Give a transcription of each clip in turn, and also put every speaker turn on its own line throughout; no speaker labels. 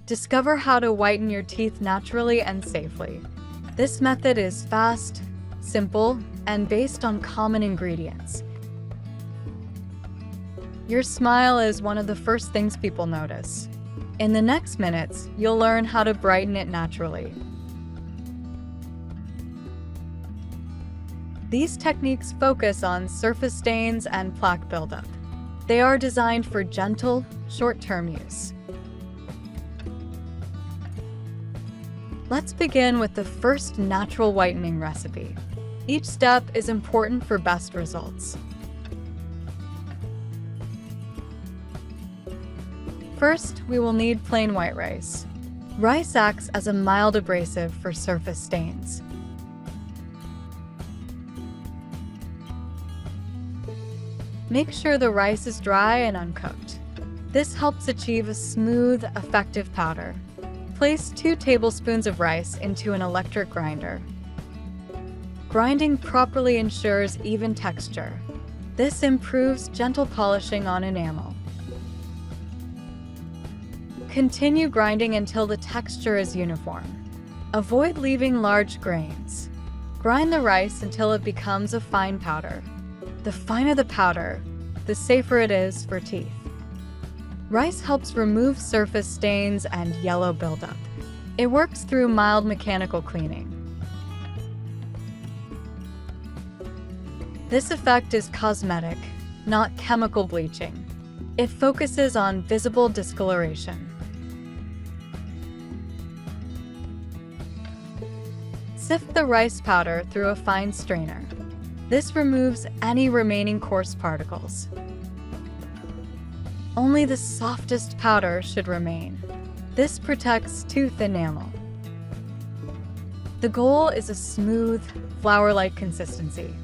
Discover how to whiten your teeth naturally and safely. This method is fast, simple, and based on common ingredients. Your smile is one of the first things people notice. In the next minutes, you'll learn how to brighten it naturally. These techniques focus on surface stains and plaque buildup. They are designed for gentle, short-term use. Let's begin with the first natural whitening recipe. Each step is important for best results. First, we will need plain white rice. Rice acts as a mild abrasive for surface stains. Make sure the rice is dry and uncooked. This helps achieve a smooth, effective powder. Place 2 tablespoons of rice into an electric grinder. Grinding properly ensures even texture. This improves gentle polishing on enamel. Continue grinding until the texture is uniform. Avoid leaving large grains. Grind the rice until it becomes a fine powder. The finer the powder, the safer it is for teeth. Rice helps remove surface stains and yellow buildup. It works through mild mechanical cleaning. This effect is cosmetic, not chemical bleaching. It focuses on visible discoloration. Sift the rice powder through a fine strainer. This removes any remaining coarse particles. Only the softest powder should remain. This protects tooth enamel. The goal is a smooth, flour-like consistency.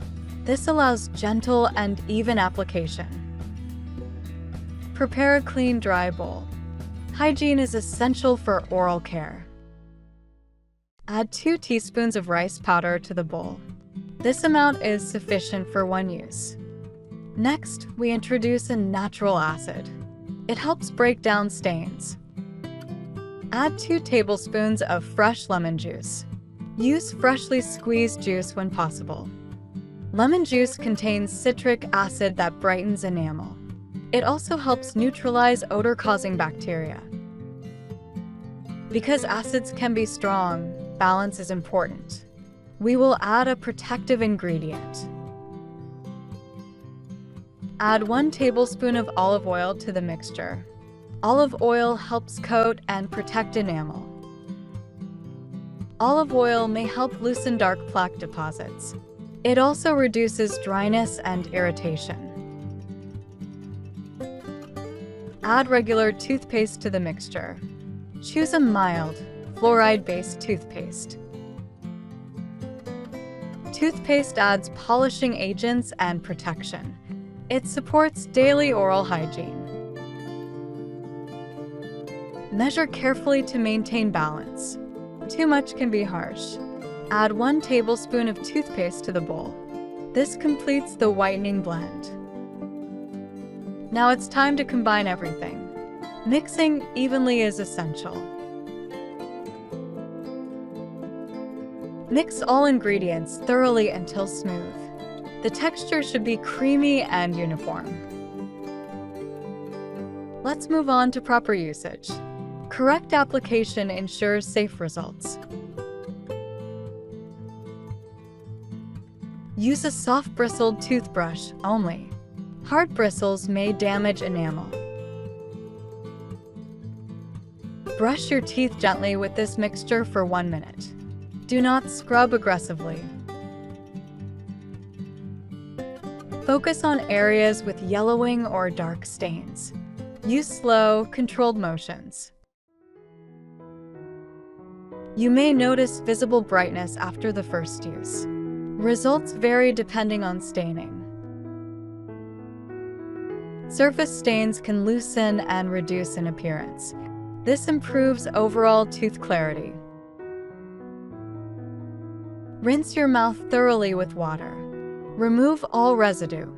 This allows gentle and even application. Prepare a clean, dry bowl. Hygiene is essential for oral care. Add 2 teaspoons of rice powder to the bowl. This amount is sufficient for one use. Next, we introduce a natural acid. It helps break down stains. Add 2 tablespoons of fresh lemon juice. Use freshly squeezed juice when possible. Lemon juice contains citric acid that brightens enamel. It also helps neutralize odor-causing bacteria. Because acids can be strong, balance is important. We will add a protective ingredient. Add 1 tablespoon of olive oil to the mixture. Olive oil helps coat and protect enamel. Olive oil may help loosen dark plaque deposits. It also reduces dryness and irritation. Add regular toothpaste to the mixture. Choose a mild, fluoride-based toothpaste. Toothpaste adds polishing agents and protection. It supports daily oral hygiene. Measure carefully to maintain balance. Too much can be harsh. Add 1 tablespoon of toothpaste to the bowl. This completes the whitening blend. Now it's time to combine everything. Mixing evenly is essential. Mix all ingredients thoroughly until smooth. The texture should be creamy and uniform. Let's move on to proper usage. Correct application ensures safe results. Use a soft bristled toothbrush only. Hard bristles may damage enamel. Brush your teeth gently with this mixture for 1 minute. Do not scrub aggressively. Focus on areas with yellowing or dark stains. Use slow, controlled motions. You may notice visible brightness after the first use. Results vary depending on staining. Surface stains can loosen and reduce in appearance. This improves overall tooth clarity. Rinse your mouth thoroughly with water. Remove all residue.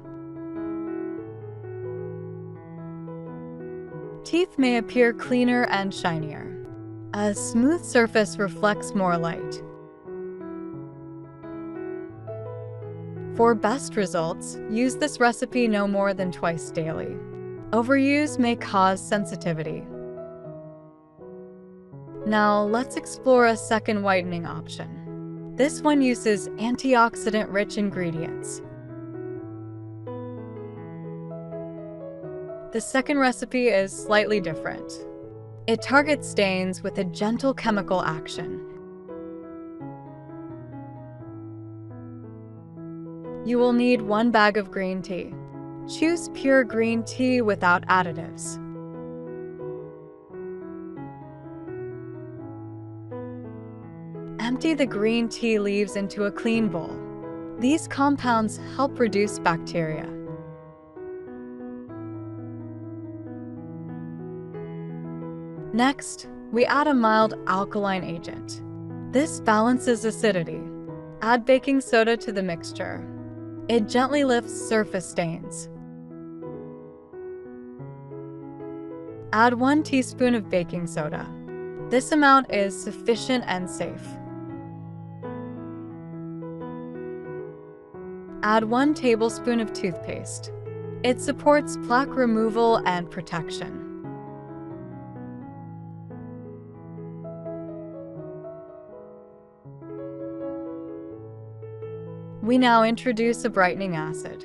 Teeth may appear cleaner and shinier. A smooth surface reflects more light. For best results, use this recipe no more than twice daily. Overuse may cause sensitivity. Now let's explore a second whitening option. This one uses antioxidant-rich ingredients. The second recipe is slightly different. It targets stains with a gentle chemical action. You will need 1 bag of green tea. Choose pure green tea without additives. Empty the green tea leaves into a clean bowl. These compounds help reduce bacteria. Next, we add a mild alkaline agent. This balances acidity. Add baking soda to the mixture. It gently lifts surface stains. Add 1 teaspoon of baking soda. This amount is sufficient and safe. Add 1 tablespoon of toothpaste. It supports plaque removal and protection. We now introduce a brightening acid.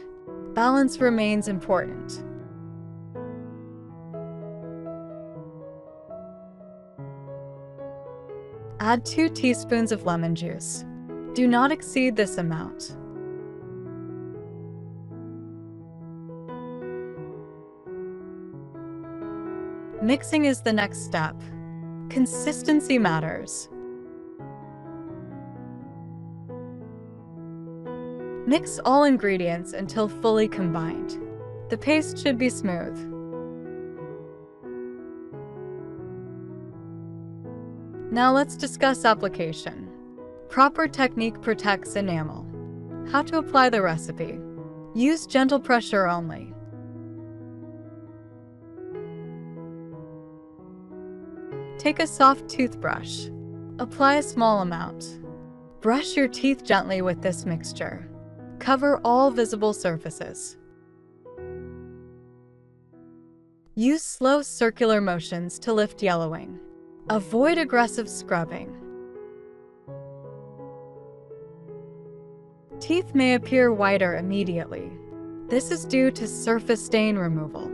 Balance remains important. Add 2 teaspoons of lemon juice. Do not exceed this amount. Mixing is the next step. Consistency matters. Mix all ingredients until fully combined. The paste should be smooth. Now let's discuss application. Proper technique protects enamel. How to apply the recipe. Use gentle pressure only. Take a soft toothbrush. Apply a small amount. Brush your teeth gently with this mixture. Cover all visible surfaces. Use slow circular motions to lift yellowing. Avoid aggressive scrubbing. Teeth may appear whiter immediately. This is due to surface stain removal.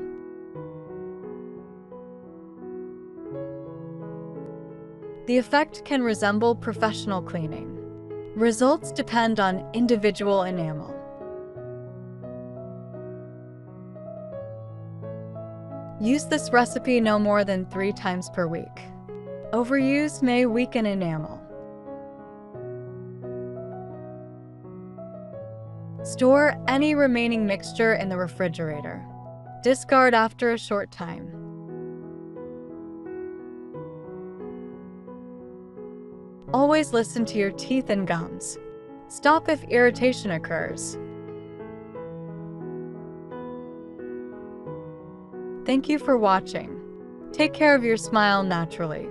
The effect can resemble professional cleaning. Results depend on individual enamel. Use this recipe no more than 3 times per week. Overuse may weaken enamel. Store any remaining mixture in the refrigerator. Discard after a short time. Always listen to your teeth and gums. Stop if irritation occurs. Thank you for watching. Take care of your smile naturally.